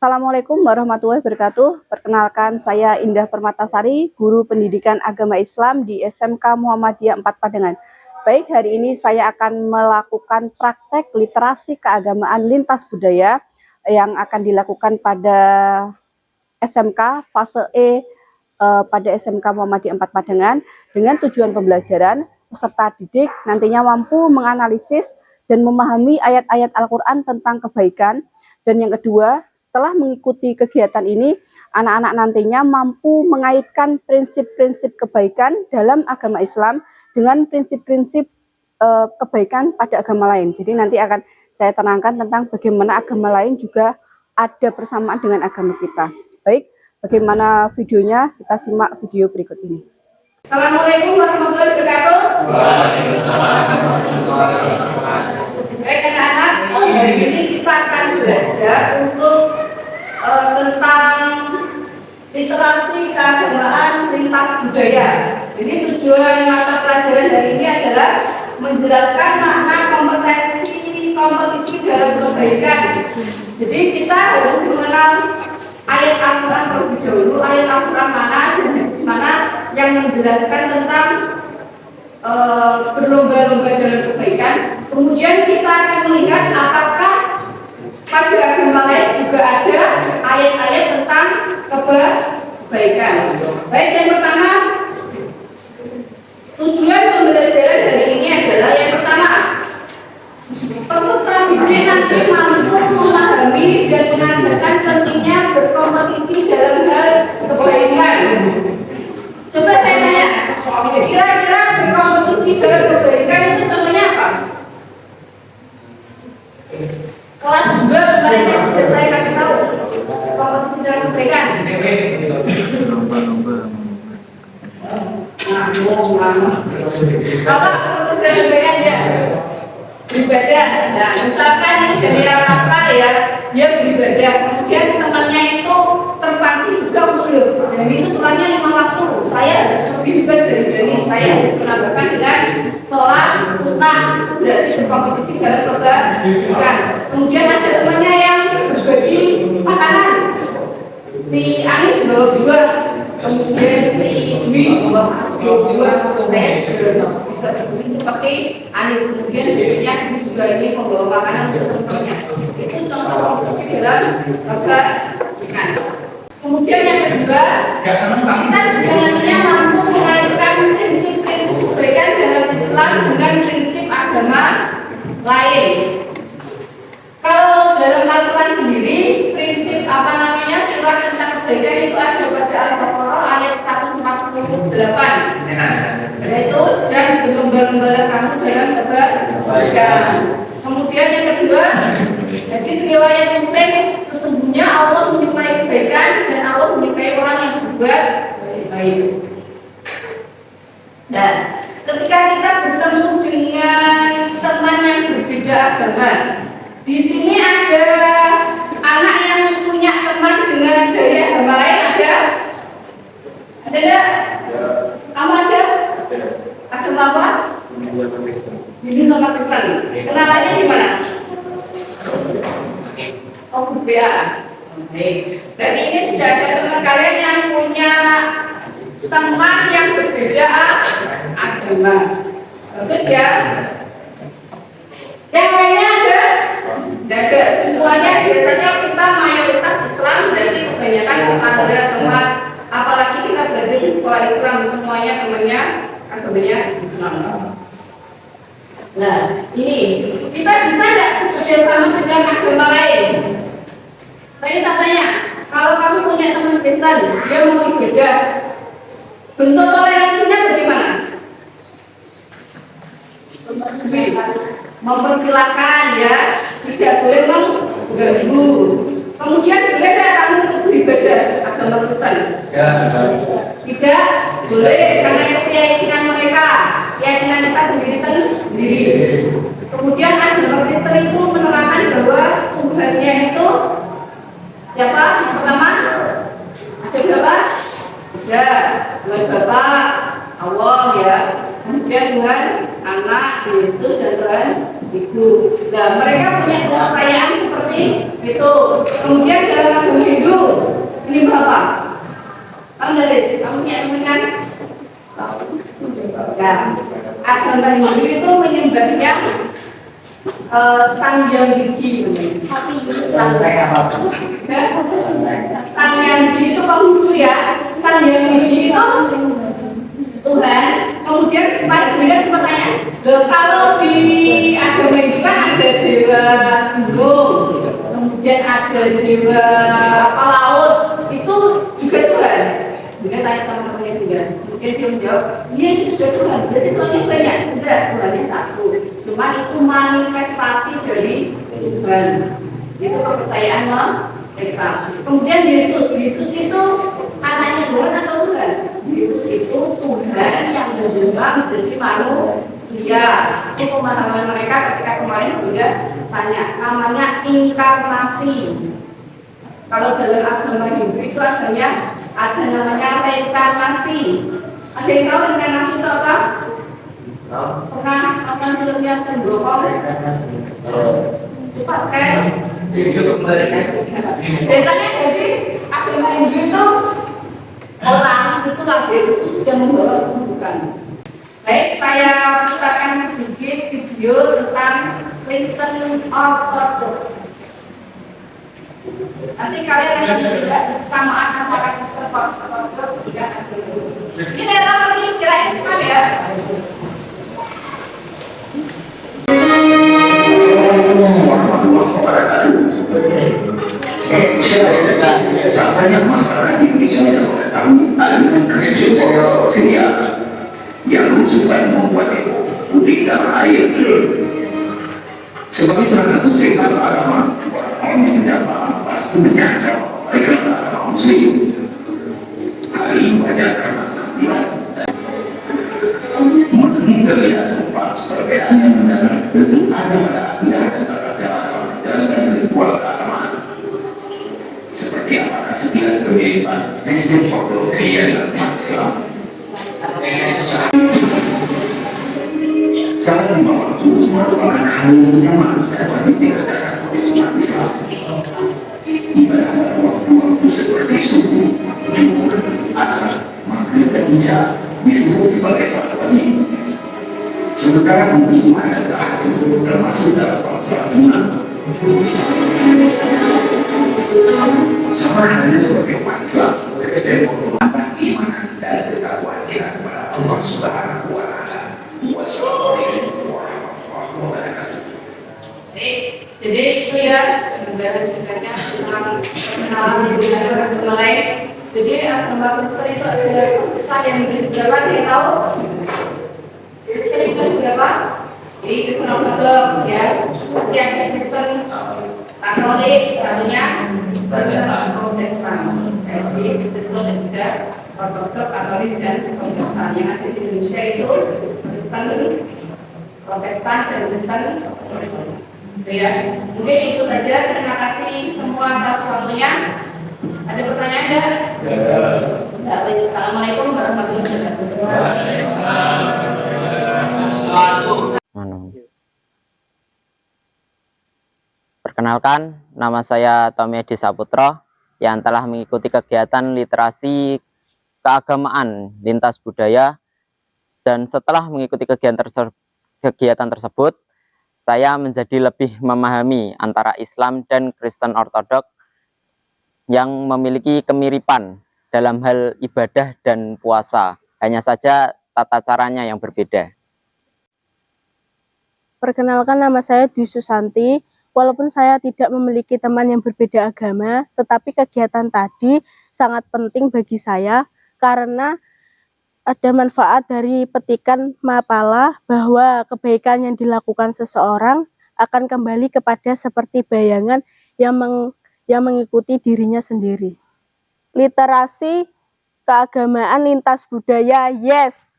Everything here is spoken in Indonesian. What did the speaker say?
Assalamualaikum warahmatullahi wabarakatuh. Perkenalkan, saya Indah Permatasari, Guru Pendidikan Agama Islam di SMK Muhammadiyah 4 Padangan. Baik, hari ini saya akan melakukan praktek literasi keagamaan lintas budaya yang akan dilakukan pada SMK fase E pada SMK Muhammadiyah 4 Padangan dengan tujuan pembelajaran peserta didik nantinya mampu menganalisis dan memahami ayat-ayat Al-Quran tentang kebaikan. Dan yang kedua, setelah mengikuti kegiatan ini, anak-anak nantinya mampu mengaitkan prinsip-prinsip kebaikan dalam agama Islam dengan prinsip-prinsip kebaikan pada agama lain. Jadi nanti akan saya terangkan tentang bagaimana agama lain juga ada persamaan dengan agama kita. Baik, bagaimana videonya? Kita simak video berikut ini. Assalamualaikum warahmatullahi wabarakatuh. Baik anak-anak, hari ini kita akan belajar untuk tentang literasi keagamaan lintas budaya. Jadi tujuan mata pelajaran hari ini adalah menjelaskan makna kompetisi dalam kebaikan. Jadi kita harus mengenal ayat Al-Quran terlebih dahulu, ayat Al-Quran mana dan hadis mana yang menjelaskan tentang berlomba-lomba dalam kebaikan. Kemudian kita akan melihat apakah pada agama lain juga ada ayat-ayat tentang kebaikan. Baik, yang pertama, tujuan pembelajaran hari ini adalah yang pertama, peserta didik nanti mampu memahami dan mengajarkan pentingnya berkompetisi dalam hal kebaikan. Coba saya tanya, kira-kira berkompetisi dalam kebaikan itu contohnya apa? Kelas 2 kemarin sudah saya kasih tahu kompetisi dalam kebaikan. Apa kompetisi dalam kebaikan ya? Beribadah. Nah, misalkan ini dari apa ya, dia beribadah, kemudian temannya itu terpancing juga untuk dan itu sholatnya 5 waktu. Saya harus lebih hebat dari ini. Saya harus menambahkan dengan sholat sunnah, itu berarti berkompetisi dalam kebaikan. Kemudian ada temannya yang berbagi makanan. Si Anis bawa 2, kemudian si Dwi bawa 2. Saya juga bisa berbagi seperti Anis. Kemudian biasanya ini juga ini pembawa makanan untuk temannya. Itu contoh kompetisi dalam kebaikan. Kemudian yang kedua, kita juga nantinya mampu mengaitkan prinsip-prinsip kebaikan dalam Islam dengan prinsip agama lain. Kalau dalam Al-Quran sendiri, prinsip surat tentang kebaikan itu ada pada Al-Baqarah ayat 148, yaitu dan berlomba-lombalah kamu dalam kebaikan. Kemudian yang kedua, jadi riwayat Muslim, sesungguhnya Allah menyukai kebaikan dan Allah menyukai orang yang berbuat baik. Dan ketika kita bertemu dengan teman yang berbeda agama, di sini ada anak yang punya teman dengan dari agama lain, ada tidak? Kamu ada? Agama apa? Ini sama Kristen. Kenalannya di mana? Oh, berbeda. Oke. Berarti ini sudah ada teman kalian yang punya teman yang berbeda agama. Bagus ya. Yang lainnya ada? Tidak ada. Semuanya biasanya kita mayoritas Islam, jadi kebanyakan tetangga, teman, apalagi kita berada di sekolah Islam, semuanya temannya agamanya Islam. Nah, ini kita bisa nggak kerjasama dengan agama lain? Saya tanya, kalau kamu punya teman Kristen, dia mau ibadah, bentuk toleransinya bagaimana? Mempersilahkan ya, tidak boleh mengganggu. Kemudian boleh tidak kamu untuk beribadah agama Kristen? Ya. Tidak boleh, karena itu keyakinan mereka, keyakinan kita sendiri. Kemudian agama Kristen itu menerangkan bahwa Tuhannya itu siapa? Yang pertama ada berapa? Ya, Tuhan Bapa, Allah ya. Kemudian Tuhan Anak, Yesus dan Tuhan Ibu. Nah, mereka punya kepercayaan seperti seperti itu. Kemudian dalam agama Hindu, ini Bapak. Kamu dari kamu punya teman kan? Nah, agama Hindu itu menyembahnya Sang Hyang Widi. Sang Hyang Widi itu Konghucu ya. Sang Hyang Widi itu Tuhan. Kemudian kemarin kemudian sempat tanya, kalau di agama Hindu kan ada dewa gunung, kemudian ada dewa apa laut, itu juga Tuhan. Kemudian tanya sama temannya juga. Kemudian dia menjawab, iya itu juga Tuhan. Berarti Tuhannya banyak. Tidak, Tuhannya satu. Cuma itu manifestasi dari Tuhan. Itu kepercayaan mereka. Kemudian Yesus itu anaknya Tuhan atau Tuhan? Yesus itu Tuhan yang berjubah menjadi manusia. Itu pemahaman mereka ketika kemarin sudah tanya. Namanya inkarnasi. Kalau dalam agama Hindu itu ada namanya reinkarnasi. Ada yang tahu reinkarnasi itu apa? Pernah nonton filmnya Senggokong? Cepat kan? Biasanya jadi agama Hindu itu orang itu lagi itu sudah membawa keburukan. Baik, saya putarkan sedikit video tentang Kristen Orthodox. Nanti kalian akan juga sama antara Kristen Orthodox juga ada. Ini dalam ini kirain Islam ya. Banyak masyarakat Indonesia yang mengetahui aliran presiden Syria yang berusaha membuat mudik dalam air. Sebagai salah satu sektor agama, orang yang mendapat pasti menyangka mereka agama Muslim. Hal ini wajar karena meski terlihat sempat perbedaan yang mendasar, tentu ada dan tata cara menjalankan ritual keagamaan. Seperti apa sekilas kehidupan Presiden Ortodoksi yang Islam. Saat lima waktu merupakan hal yang nyaman dan wajib dikerjakan oleh umat Islam. Ibadah pada waktu-waktu seperti subuh, zuhur, asar, maghrib dan isya disebut sebagai salat wajib. Sementara iman dan tahajud termasuk dalam salat sunnah. Sama halnya sebagai umat Islam, Presiden menambah keimanan dan ketakwaan kita kepada Allah Subhanahu wa Ta'ala. Wassalamualaikum warahmatullahi wabarakatuh. Jadi itu ya penjelasan singkatnya tentang perkenalan agama lain. Jadi agama Kristen itu ada yang menjadi berapa dia tahu? Kristen itu berapa? Jadi Kristen Orthodox ya. Kemudian ada Kristen Katolik, satunya Protestan. Jadi Kristen dan juga Orthodox, Katolik dan Protestan. Yang ada di Indonesia itu Kristen Protestan dan Kristen. Ya, mungkin itu saja. Terima kasih semua atas waktunya. Ada pertanyaan enggak? Ya. Assalamualaikum warahmatullahi wabarakatuh. Perkenalkan, nama saya Tommy Edi Saputro yang telah mengikuti kegiatan literasi keagamaan lintas budaya, dan setelah mengikuti kegiatan tersebut, saya menjadi lebih memahami antara Islam dan Kristen Ortodok yang memiliki kemiripan dalam hal ibadah dan puasa. Hanya saja tata caranya yang berbeda. Perkenalkan, nama saya Dwi Susanti. Walaupun saya tidak memiliki teman yang berbeda agama, tetapi kegiatan tadi sangat penting bagi saya karena ada manfaat dari petikan mapala bahwa kebaikan yang dilakukan seseorang akan kembali kepada seperti bayangan yang mengikuti dirinya sendiri. Literasi keagamaan lintas budaya, yes!